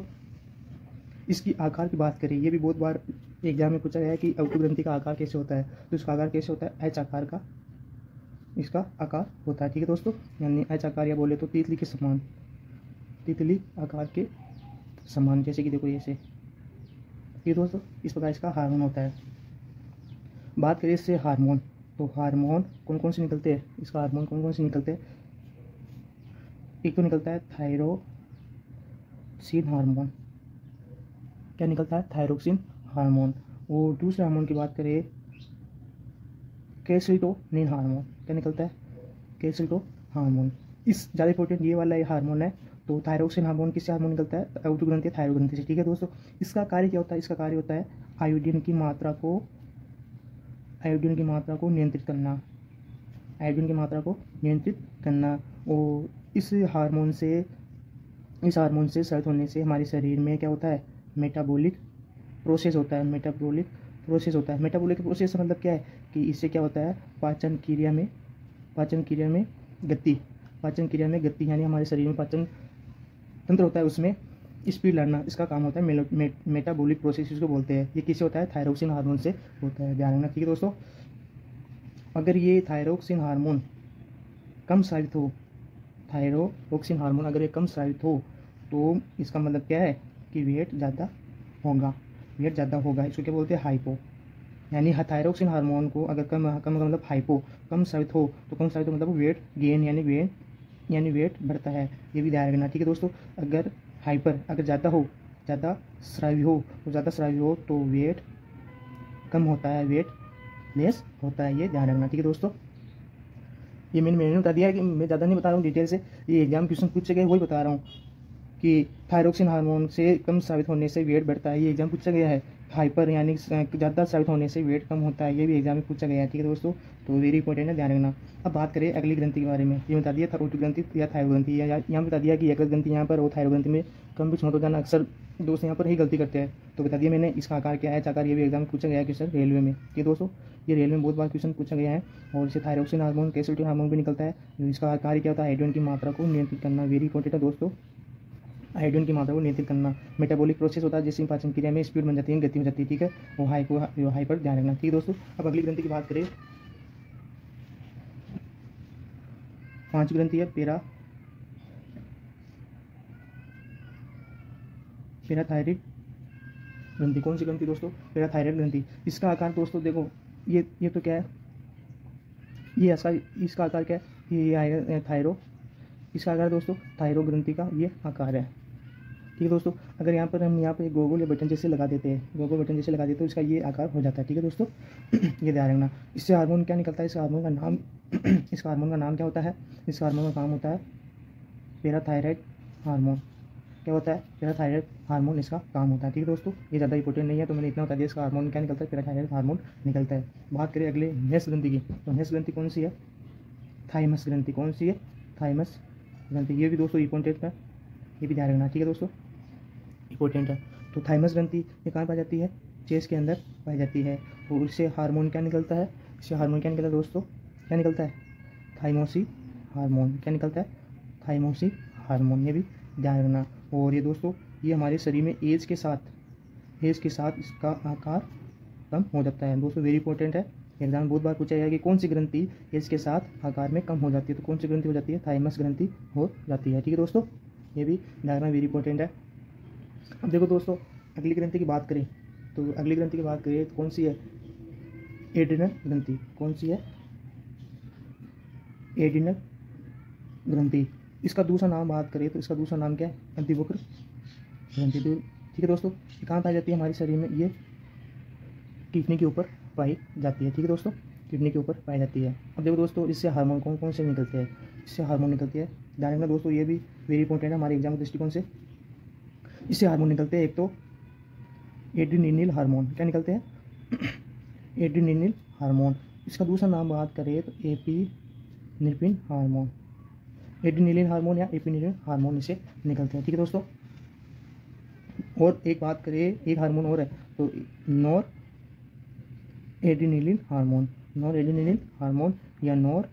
इसकी आकार की बात करें, ये भी बहुत बार एग्जाम में पूछा गया है कि अवधु ग्रंथि का आकार कैसे होता है। तो इसका आकार कैसे होता है? एच आकार का इसका आकार होता है। ठीक है दोस्तों, यानी एच आकार या बोले तो तितली के समान, तितली आकार के समान, जैसे कि देखो ऐसे। ठीक है दोस्तों, इस प्रकार इसका हार्मोन होता है। बात करें इससे हार्मोन, तो हार्मोन कौन कौन से निकलते हैं, इसका हार्मोन कौन कौन से निकलते हैं। एक तो निकलता है थायरोक्सिन हार्मोन, क्या निकलता है, थायरोक्सिन हार्मोन। और दूसरे हार्मोन की बात करें कैल्शिटोनिन हार्मोन, क्या निकलता है, कैल्शिटो हार्मोन। इस ज़्यादा इंपॉर्टेंट ये वाला हार्मोन है। तो थायरोक्सिन हार्मोन किससे हार्मोन निकलता है, ऊतक ग्रंथि है, थायरोइड ग्रंथि से। ठीक है दोस्तों, इसका कार्य क्या होता है, इसका कार्य होता है आयोडीन की मात्रा को नियंत्रित करना, आयोडीन की मात्रा को नियंत्रित करना। और इस हार्मोन से स्रावित होने से हमारे शरीर में क्या होता है, मेटाबॉलिक प्रोसेस होता है। मेटाबॉलिक प्रोसेस का मतलब क्या है कि इससे क्या होता है, पाचन क्रिया में गति, यानी हमारे शरीर में पाचन तंत्र होता है, उसमें स्पीड लाना इसका काम होता है। मेटाबॉलिक प्रोसेस इसको बोलते हैं। ये किससे होता है, थायरोक्सिन हार्मोन से होता है, ध्यान रखना। ठीक है दोस्तों, अगर ये थायरोक्सिन हार्मोन कम स्रावित हो, तो इसका मतलब क्या है कि वेट ज़्यादा होगा। इसको क्या बोलते हैं, हाइपो। यानी थायरोक्सिन हार्मोन को अगर कम मतलब हाइपो, कम स्रावित हो, तो कम स्रावित हो मतलब वेट गेन यानी वेट बढ़ता है। ये भी ध्यान रखना। ठीक है दोस्तों, अगर ज़्यादा स्रावी हो तो वेट कम होता है, वेट लेस होता है, ये ध्यान रखना। ठीक है दोस्तों, ये मैंने बता दिया है कि मैं ज़्यादा नहीं बता रहा हूँ डिटेल से, ये एग्जाम क्वेश्चन पूछे गए वही बता रहा हूँ कि थायरोक्सिन हार्मोन से कम स्रावित होने से वेट बढ़ता है, ये एग्जाम पूछा गया है। हाइपर यानी ज़्यादा स्रावित होने से वेट कम होता है, ये भी एग्जाम में पूछा गया है। ठीक है दोस्तों, तो वेरी इंपॉर्टेंट है, ध्यान रखना। अब बात करें अगली ग्रंथि के बारे में। ये बता दिया था ऊतक ग्रंथि या थायरोइड ग्रंथि, या यहाँ बता दिया कि यकृत ग्रंथि यहाँ पर और थायरोइड ग्रंथि में कम कुछ हो जाना, अक्सर दोस्त यहाँ पर ही गलती करते हैं। तो बता दिया मैंने इसका आकार क्या है, आकार, ये भी एग्जाम में पूछा गया है क्वेश्चन रेलवे में। ठीक है दोस्तों, ये रेलवे में बहुत बार क्वेश्चन पूछा गया है। और इसे थायरोक्सिन हार्मोन, कैल्शियम हार्मोन भी निकलता है। इसका कार्य क्या होता है, आयोडीन की मात्रा को नियंत्रित करना, वेरी इंपॉर्टेंट है दोस्तों। आयोडीन की मात्रा को नियंत्रित करना। मेटाबॉलिक प्रोसेस होता है जिससे पाचन क्रिया में स्पीड बन जाती है, गति हो जाती है। ठीक है, वो हाई पर ध्यान रखना। ठीक है दोस्तों, अब अगली ग्रंथि की बात करें, 5 ग्रंथि है पैराथायरॉइड ग्रंथि। कौन सी ग्रंथि दोस्तों, पैराथायरॉइड ग्रंथि। इसका आकार दोस्तों देखो, ये तो क्या है, ये इसका आकार क्या है, ये आएगा थायरो, इसका आकार दोस्तों थायरो ग्रंथि का ये आकार है। ठीक है दोस्तों, अगर यहाँ पर हम यहाँ पे गोगल या बटन जैसे लगा देते हैं, तो इसका ये आकार हो जाता है। ठीक है दोस्तों, ये ध्यान रखना। इससे हार्मोन क्या निकलता है, इस हार्मोन का नाम क्या होता है, इस हार्मोन का काम होता है पैराथायरॉइड हार्मोन। क्या होता है, पैराथायरॉइड हार्मोन इसका काम होता है। ठीक है दोस्तों, ये ज़्यादा इंपॉर्टेंट नहीं है, तो मैंने इतना बता दिया इसका हार्मोन क्या निकलता है, पैराथायरॉइड हार्मोन निकलता है। बात करें अगले नेक्स्ट ग्रंथि की, तो नेक्स्ट ग्रंथि कौन सी है, थाइमस ग्रंथि। कौन सी है, थाइमस ग्रंथि। ये भी दोस्तों इंपॉर्टेंट है, ये भी ध्यान रखना। ठीक है दोस्तों, इंपॉर्टेंट है। तो थाइमस ग्रंथि ये कहाँ पाई जाती है, चेस्ट के अंदर पाई जाती है। और इससे हार्मोन क्या निकलता है, इससे हार्मोन क्या निकलता है दोस्तों, क्या निकलता है, थाइमोसिन हार्मोन। क्या निकलता है, थाइमोसिन हार्मोन, ये भी ध्यान रखना। और ये दोस्तों ये हमारे शरीर में एज के साथ इसका आकार कम हो जाता है दोस्तों, वेरी इंपॉर्टेंट है। एग्जाम बहुत बार पूछा गया कि कौन सी ग्रंथि एज के साथ आकार में कम हो जाती है, तो कौन सी ग्रंथि हो जाती है, थाइमस ग्रंथि हो जाती है। ठीक है दोस्तों, ये भी ध्यान रखना, वेरी इंपॉर्टेंट है। अब देखो दोस्तों, अगली ग्रंथि की बात करें, तो अगली ग्रंथि की बात करें तो कौन सी है, एड्रिनल ग्रंथि। कौन सी है, एड्रिनल ग्रंथि। इसका दूसरा नाम बात करें तो इसका दूसरा नाम क्या है, अंतिवक्र ग्रंथि। ठीक है दोस्तों, ये कहाँ पाई जाती है हमारे शरीर में, ये किडनी के ऊपर पाई जाती है। ठीक है दोस्तों, किडनी के ऊपर पाई जाती है। अब देखो दोस्तों, इससे हार्मोन कौन कौन से निकलते हैं, इससे हार्मोन निकलती है, ध्यान रखना दोस्तों, ये भी वेरी इंपॉर्टेंट है हमारे एग्जाम के दृष्टिकोण से। इससे हार्मोन निकलते हैं, एक तो एड्रेनालिन हार्मोन। क्या निकलते हैं, एड्रेनालिन हार्मोन। इसका दूसरा नाम बात करें तो एपिनेफ्रिन हार्मोन। एड्रेनालिन हार्मोन या एपिनेफ्रिन हार्मोन इसे निकलते हैं। ठीक है दोस्तों, और एक बात करें, एक हार्मोन और है, तो नॉर एड्रेनालिन हार्मोन या नॉर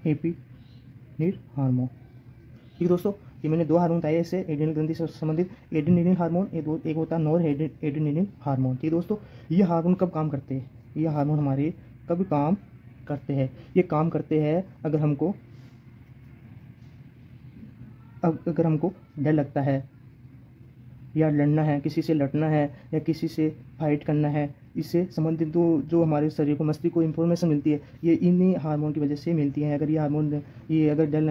एपिनेफ्रिन हार्मोन। ठीक है दोस्तों, ये मैंने 2 हार्मोन बताए इससे एड्रेनल ग्रंथि से संबंधित, एड्रेनालिन हार्मोन, एक होता है नॉर एड्रेनालिन हार्मोन। ठीक है दोस्तों, ये हार्मोन कब काम करते हैं, ये हार्मोन हमारे कब काम करते हैं। ये काम करते हैं अगर हमको डर लगता है या लड़ना है, किसी से लड़ना है या किसी से फाइट करना है, इससे संबंधित जो हमारे शरीर को, मस्तिष्क को इन्फॉर्मेशन मिलती है, ये इन्हीं हार्मोन की वजह से मिलती है। अगर ये हार्मोन, ये अगर डर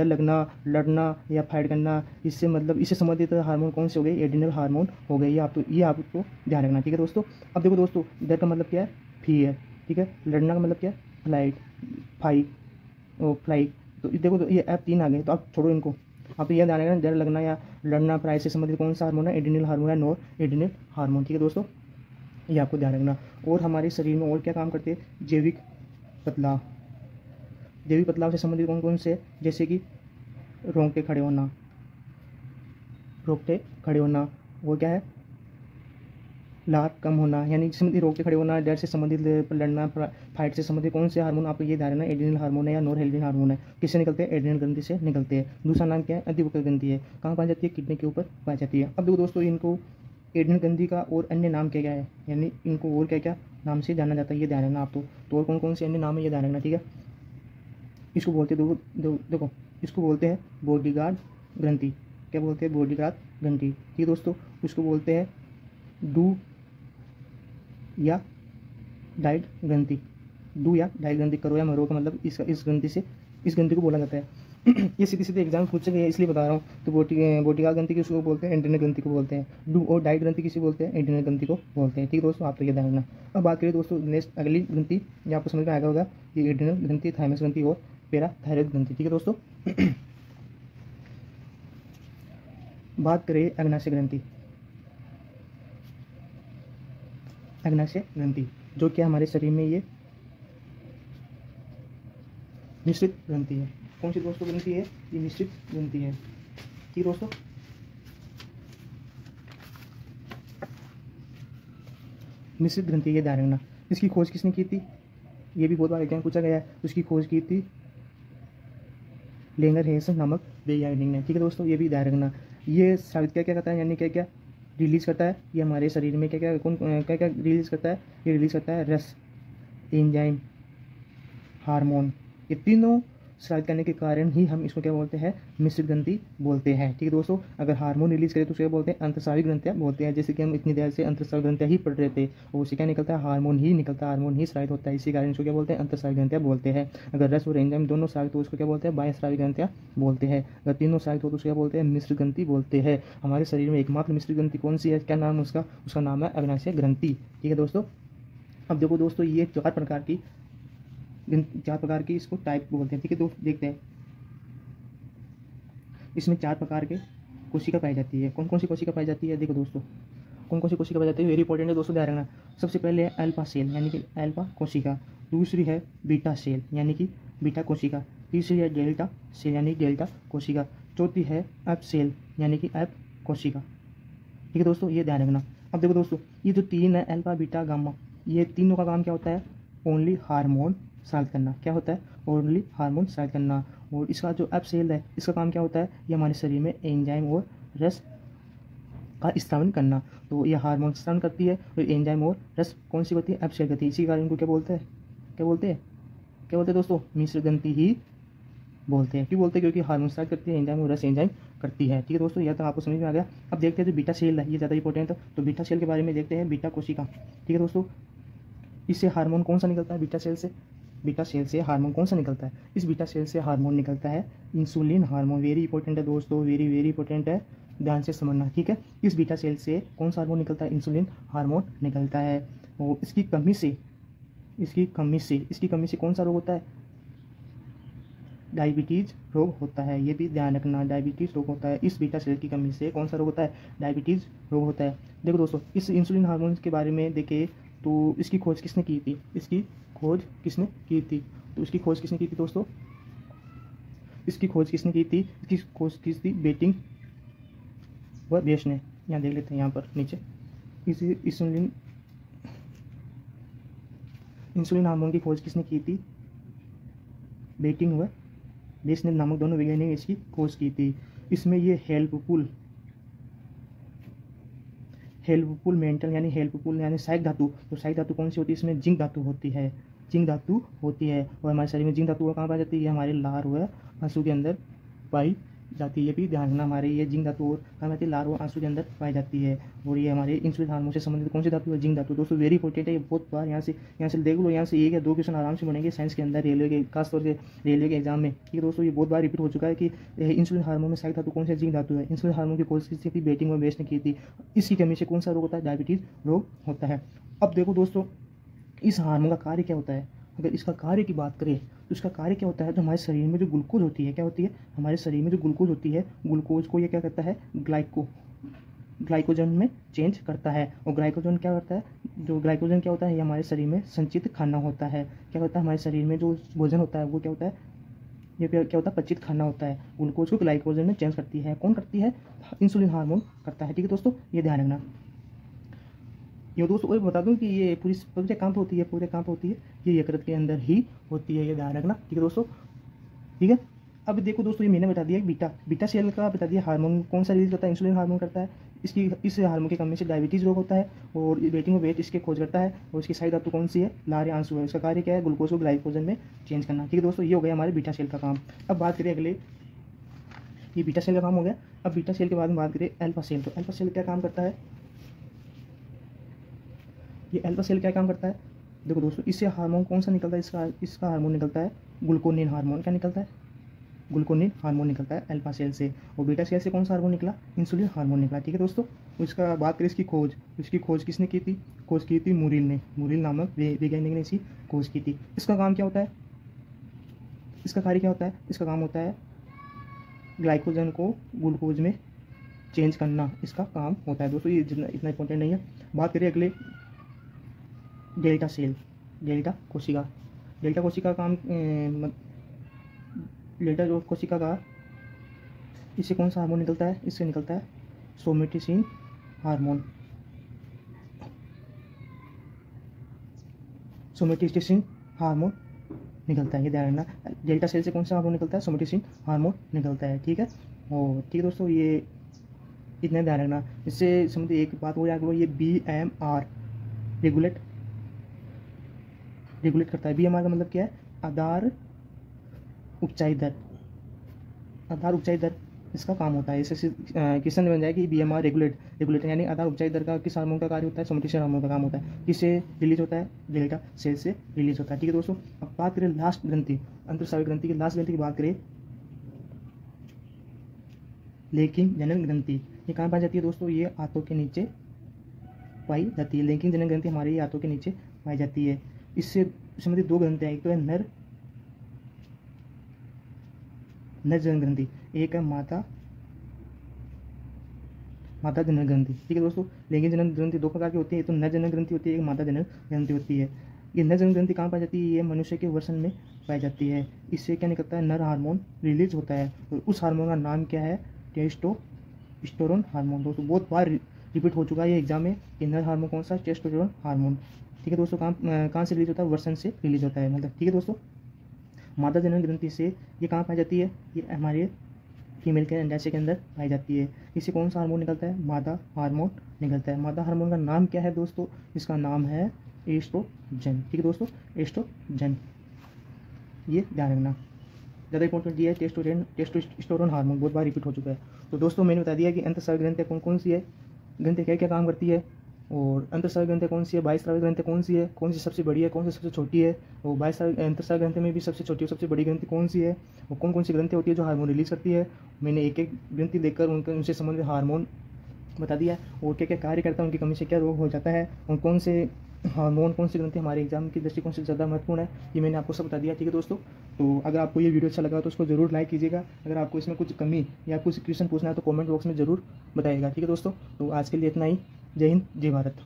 लगना, लड़ना या फाइट करना, इससे मतलब इससे संबंधित हार्मोन कौन से हो गए? एड्रिनल हार्मोन हो गए। ये आपको ध्यान रखना, ठीक है दोस्तों। अब देखो दोस्तों, डर का मतलब क्या है? फियर, ठीक है। लड़ना का मतलब क्या है? फ्लाइट। तो देखो, तो ये ऐप 3 आ गए, तो आप छोड़ो इनको। आप यह ध्यान रखना, डर लगना या लड़ना, प्राइस से संबंधित कौन सा हार्मोन है? एड्रिनल हार्मोन है, नॉर एड्रिनल हार्मोन, ठीक है दोस्तों। ये आपको ध्यान रखना। और हमारे शरीर में और क्या काम करते हैं? बदलाव जैविक बदलाव से संबंधित कौन कौन से? जैसे कि रोंगटे खड़े होना, वो क्या है? लाभ कम होना, यानी जिसमें रोग के खड़े होना, डर से संबंधित, लड़ना, फाइट से संबंधित कौन से हार्मोन? आपको ये ध्यान रखना, एड्रिनल हार्मोन है या नॉर एड्रिनल हार्मोन है। किससे निकलते हैं? एड्रिनल ग्रंथि से निकलते हैं। दूसरा नाम क्या है? अधिवक्र ग्रंथि है। कहाँ पाई जाती है? किडनी के ऊपर पाई जाती है। अब देखो दोस्तों, इनको एड्रिनल ग्रंथि का और अन्य नाम क्या क्या है, यानी इनको और क्या क्या नाम से जाना जाता है, ये ध्यान रखना आप। तो और कौन कौन से अन्य नाम है, ये ध्यान रखना, ठीक है। इसको बोलते हैं, देखो, इसको बोलते हैं बॉडीगार्ड ग्रंथि। क्या बोलते हैं? बॉडीगार्ड ग्रंथि, ठीक है दोस्तों। उसको बोलते हैं डू या डाइट ग्रंथि। डू या डाइट ग्रंथि, करो या मरो का मतलब इस ग्रंथि को बोला जाता है। ये सीधे सीधे एग्जाम पूछ सके, इसलिए बता रहा हूँ। तो बॉडीगार्ड ग्रंथि किसको बोलते हैं? एड्रिनल ग्रंथि को बोलते हैं। डू और डाइट ग्रंथि किसे बोलते हैं? एड्रिनल ग्रंथि को बोलते हैं, ठीक है दोस्तों। आप तो ये ध्यान रखना। अब बात करें दोस्तों नेक्स्ट अगली ग्रंथि, ये आपको समझ में आएगा होगा, ये एड्रिनल ग्रंथि, थाइमस ग्रंथि और पैराथायरॉइड ग्रंथि, ठीक है दोस्तों। बात करें अग्नाशय ग्रंथि। अग्नाशय ग्रंथि जो क्या हमारे शरीर में ये मिश्रित ग्रंथि है। कौन सी दोस्तों ग्रंथि है? ये मिश्रित ग्रंथि है, ठीक दोस्तों। मिश्रित ग्रंथि, ये ध्यान रखना। इसकी खोज किसने की थी? ये भी बहुत बार एग्जाम पूछा गया है। उसकी खोज की थी लेंगर हेसन नामक वैज्ञानिक ने, ठीक है दोस्तों। ये भी ध्यान रखना। ये साबित क्या क्या करता है, यानी क्या क्या रिलीज करता है? ये हमारे शरीर में क्या क्या रिलीज करता है? ये रिलीज करता है रस, एंजाइम, हार्मोन। ये तीनों स्रावित करने के कारण ही हम इसको क्या बोलते हैं? मिश्रित ग्रंथि बोलते हैं, ठीक है दोस्तों। अगर हार्मोन रिलीज करे तो उसे क्या बोलते हैं? अंतःस्रावी ग्रंथियां बोलते हैं। जैसे कि हम इतनी देर से अंतःस्रावी ग्रंथियां ही पढ़ रहे थे, और उससे क्या निकलता है? हार्मोन ही निकलता है, हार्मोन ही स्रावित होता है। इसी कारण इसको क्या बोलते हैं? अंतःस्रावी ग्रंथियां बोलते हैं। अगर रस और एंजाइम दोनों स्रावित हो उसको क्या बोलते हैं? बाह्यस्रावी ग्रंथियां बोलते हैं। अगर तीनों स्रावित हो तो उसको क्या बोलते हैं? मिश्रित ग्रंथि बोलते हैं। हमारे शरीर में एकमात्र मिश्रित ग्रंथि कौन सी है? क्या नाम है उसका नाम है अग्नाशय ग्रंथि, ठीक है दोस्तों। अब देखो दोस्तों, ये 4 प्रकार की इसको टाइप बोलते हैं, ठीक है दोस्तों। देखते हैं, इसमें 4 प्रकार के कोशिका पाई जाती है। कौन कौन सी कोशिका पाई जाती है? देखो दोस्तों, कौन कौन सी कोशिका पाई जाती है, वेरी इंपॉर्टेंट है दोस्तों, ध्यान रखना। सबसे पहले है अल्फा सेल, यानी कि अल्फा कोशिका। दूसरी है बीटा सेल, यानी कि बीटा कोशिका। तीसरी है डेल्टा सेल, यानी डेल्टा कोशिका। चौथी है एफ सेल, यानी कि एफ कोशिका, ठीक है दोस्तों। ये ध्यान रखना। अब देखो दोस्तों, ये जो 3 है, अल्फा, बीटा, गामा, ये तीनों का काम क्या होता है? ओनली हार्मोन स्रावित करना। क्या होता है? ओनली हार्मोन स्रावित करना। और इसका जो एफ सेल है, इसका काम क्या होता है? ये हमारे शरीर में एंजाइम और रस का स्रावन करना। तो ये हार्मोन स्रावन करती है, और एंजाइम और रस कौन सी होती है? एफ सेल करती है। इसी कारण इनको क्या बोलते हैं? क्या बोलते हैं दोस्तों? मिश्र ग्रंथि ही बोलते हैं। क्यों बोलते हैं? क्योंकि हार्मोन स्रावित करती है, एंजाइम और रस एंजाइम करती है, ठीक है दोस्तों। यह तो आपको समझ में आ गया। अब देखते हैं जो बीटा सेल है, ये ज़्यादा इंपॉर्टेंट है। तो बीटा सेल के बारे में देखते हैं, बीटा कोशिका, ठीक है दोस्तों। इससे हार्मोन कौन सा निकलता है? बीटा सेल से हार्मोन कौन सा निकलता है? इस बीटा सेल से हार्मोन निकलता है इंसुलिन हार्मोन। वेरी इंपॉर्टेंट है दोस्तों, वेरी वेरी इंपॉर्टेंट है, ध्यान से समझना, ठीक है। इस बीटा सेल से कौन सा हार्मोन निकलता है? इंसुलिन हार्मोन निकलता है। और इसकी कमी से कौन सा रोग होता है? डायबिटीज़ रोग होता है। ये भी ध्यान रखना, डायबिटीज़ रोग होता है। इस बीटा सेल की कमी से कौन सा रोग होता है? डायबिटीज़ रोग होता है। देखो दोस्तों, इस इंसुलिन हार्मोन के बारे में देखें तो इसकी खोज किसने की थी? तो इसकी खोज किसने की थी दोस्तों? इसकी खोज की थी बेटिंग व बेश ने। यहाँ देख लेते हैं, यहाँ पर नीचे इस इंसुलिन हार्मोन की खोज किसने की थी? बेटिंग व बेश ने नामक दोनों वैज्ञानिक ने इसकी खोज की थी। इसमें ये हेल्पफुल मेंटल यानी सहायक धातु, तो सहायक धातु कौन सी होती है? इसमें जिंक धातु होती है। जिंक धातु होती है। और हमारे शरीर में जिंक धातु कहाँ पाई जाती है? ये हमारे लार व आंसू के अंदर पाई जाती है। ये भी ध्यान रखना, हमारे ये जिंक धातु और कहाँ पाती है? लार व आंसू के अंदर पाई जाती है। और ये हमारे इंसुलिन हार्मोन से संबंधित कौन सी धातु है? जिंक धातु। दोस्तों वेरी इंपॉर्टेंट है, ये बहुत बार यहाँ से देख लो, यहाँ से 1 या 2 क्वेश्चन आराम से बनेंगे साइंस के अंदर, रेलवे के खासतौर से रेलवे के एग्जाम में। ठीक है दोस्तों, ये बहुत बार रिपीट हो चुका है कि इंसुलिन हार्मोन में सहायक धातु कौन सी? जिंक धातु है। इंसुलिन हार्मोन की खोज किसी थी? बेटिंग में बेस्ट ने की थी। इसकी कमी से कौन सा रोग होता है? डायबिटीज रोग होता है। अब देखो दोस्तों, इस हार्मोन का कार्य क्या होता है? अगर इसका कार्य की बात करें तो इसका कार्य क्या होता है? जो हमारे शरीर में जो ग्लूकोज होती है, क्या होती है? हमारे शरीर में जो ग्लूकोज होती है, ग्लूकोज को ये क्या करता है? ग्लाइकोजन में चेंज करता है। और ग्लाइकोजन क्या करता है? जो ग्लाइकोजन क्या होता है? ये हमारे शरीर में संचित खाना होता है। क्या होता है? हमारे शरीर में जो भोजन होता है वो क्या होता है? ये क्या होता है? पचित खाना होता है। ग्लूकोज को ग्लाइकोजन में चेंज करती है। कौन करती है? इंसुलिन हार्मोन करता है। ठीक है दोस्तों, ये ध्यान रखना। ये दोस्तों और बता दूं कि ये पूरे काम पे होती है, ये यकृत के अंदर ही होती है, ये ध्यान रखना। ठीक है दोस्तों, ठीक है। अब देखो दोस्तों, ये मैंने बता दिया बीटा सेल का बता दिया हार्मोन कौन सा रिलीज करता है? इंसुलिन हार्मोन करता है। इस हार्मोन की कमी से डायबिटीज रोग होता है। और बेटिंग में वेट इसके खोज करता है। और इसकी सहायक धातु कौन सी है? लार या आंसू है। इसका कार्य क्या है? ग्लूकोज को ग्लाइकोजन में चेंज करना। ठीक है दोस्तों, ये हो गया हमारे बीटा सेल का काम। अब बात करें अगले, ये बीटा सेल का काम हो गया। अब बीटा सेल के बाद में बात करें अल्फा सेल। तो अल्फा सेल क्या काम करता है? ये अल्फा सेल क्या काम करता है? देखो दोस्तों, इससे हार्मोन कौन सा निकलता है? इसका हार्मोन निकलता है ग्लूकोनिन हार्मोन। क्या निकलता है? ग्लूकोनिन हार्मोन निकलता है अल्फा सेल से। और बीटा सेल से कौन सा हार्मोन निकला? इंसुलिन हार्मोन निकला। ठीक है दोस्तों, इसका बात करें इसकी खोज किसने की थी? खोज की थी मुरिल ने। मुरिल नामक वैज्ञानिक ने इसकी खोज की थी। इसका काम क्या होता है? इसका कार्य क्या होता है? इसका काम होता है ग्लाइकोजन को ग्लूकोज में चेंज करना, इसका काम होता है। दोस्तों ये इतना इंपॉर्टेंट नहीं है। बात करें अगले डेल्टा सेल, डेल्टा कोशिका का काम डेल्टा जो कोशिका का, इससे कौन सा हार्मोन निकलता है? इससे निकलता है सोमेटिसिन हार्मोन। सोमेटिसिन हार्मोन निकलता है, ये ध्यान रखना। डेल्टा सेल से कौन सा हार्मोन निकलता है? सोमेटिसिन हार्मोन निकलता है। ठीक है, और ठीक है दोस्तों, ये इतना ध्यान रखना। इससे समझिए एक बात हो जाएगी, ये BMR रेगुलेट करता है। BMR का मतलब क्या है? आधार उपचाई दर इसका काम होता है। इससे क्वेश्चन बन जाए कि BMR रेगुलेटर यानी आधार उपचाई दर का किस हार्मोन का कार्य होता है? सोमेटिसिन हार्मोन का काम होता है। किससे रिलीज होता है? डेल्टा सेल से रिलीज होता है। ठीक है दोस्तों, अब बात करें लास्ट ग्रंथि, अंतःस्रावी ग्रंथि की लास्ट ग्रंथि की बात करें, लेकिन जनन ग्रंथि। ये कहाँ पाई जाती है दोस्तों? ये आंतों के नीचे पाई जाती है। लेकिन जनन ग्रंथि हमारे आंतों के नीचे पाई जाती है। इससे संबंधित 2 ग्रंथि है, एक तो है नर जनन ग्रंथि, एक है माता जनन ग्रंथि। ठीक है दोस्तों, लैंगिक जनन ग्रंथि 2 प्रकार की होती है, तो नर जनन ग्रंथि होती है, एक माता जनन ग्रंथि होती है। ये नर जनन ग्रंथि कहाँ पाई जाती है? ये मनुष्य के वसन में पाई जाती है। इससे क्या निकलता है? नर हार्मोन रिलीज होता है। और उस हार्मोन का नाम क्या है? Testosterone hormone. दोस्तों बहुत बार रिपीट हो चुका है ये एग्जाम में कि नर हार्मोन कौन सा? Testosterone hormone. ठीक है दोस्तों, कहाँ से रिलीज होता है? वसन से रिलीज होता है, मतलब। ठीक है दोस्तों, मादा जनन ग्रंथि से ये कहाँ पाई जाती है? ये हमारे फीमेल के अंडाशय के अंदर पाई जाती है। इससे कौन सा हार्मोन निकलता है? मादा हार्मोन निकलता है। मादा हार्मोन का नाम क्या है दोस्तों? इसका नाम है एस्ट्रोजन। ठीक है दोस्तों, एस्ट्रोजन, ये ध्यान रखना। ज़्यादा इंपॉर्टेंट दिया है टेस्टोस्टेरोन हार्मोन, बहुत बार रिपीट हो चुका है। तो दोस्तों मैंने बता दिया कि अंतःस्रावी ग्रंथियाँ कौन सी है, ग्रंथियाँ क्या क्या काम करती है, और अंतःस्रावी ग्रंथियाँ कौन सी है, बाह्यस्रावी ग्रंथियाँ कौन सी है, कौन सी सबसे बड़ी है, कौन सी सबसे छोटी है, और अंतःस्रावी ग्रंथि में भी सबसे छोटी और सबसे बड़ी ग्रंथि कौन सी है, और कौन कौन सी ग्रंथि होती है जो हार्मोन रिलीज करती है। मैंने एक एक ग्रंथि देखकर उनसे संबंधित हार्मोन बता दिया, और क्या क्या कार्य करता है, उनकी कमी से क्या रोग हो जाता है, और कौन से हार्मोन कौन सी ग्रंथि हमारे एग्जाम की दृष्टिकोण से ज़्यादा महत्वपूर्ण है, ये मैंने आपको सब बता दिया। ठीक है दोस्तों, तो अगर आपको ये वीडियो अच्छा लगा तो उसको जरूर लाइक कीजिएगा। अगर आपको इसमें कुछ कमी या कुछ क्वेश्चन पूछना है तो कमेंट बॉक्स में ज़रूर बताइएगा। ठीक है दोस्तों, तो आज के लिए इतना ही। जय हिंद, जय भारत।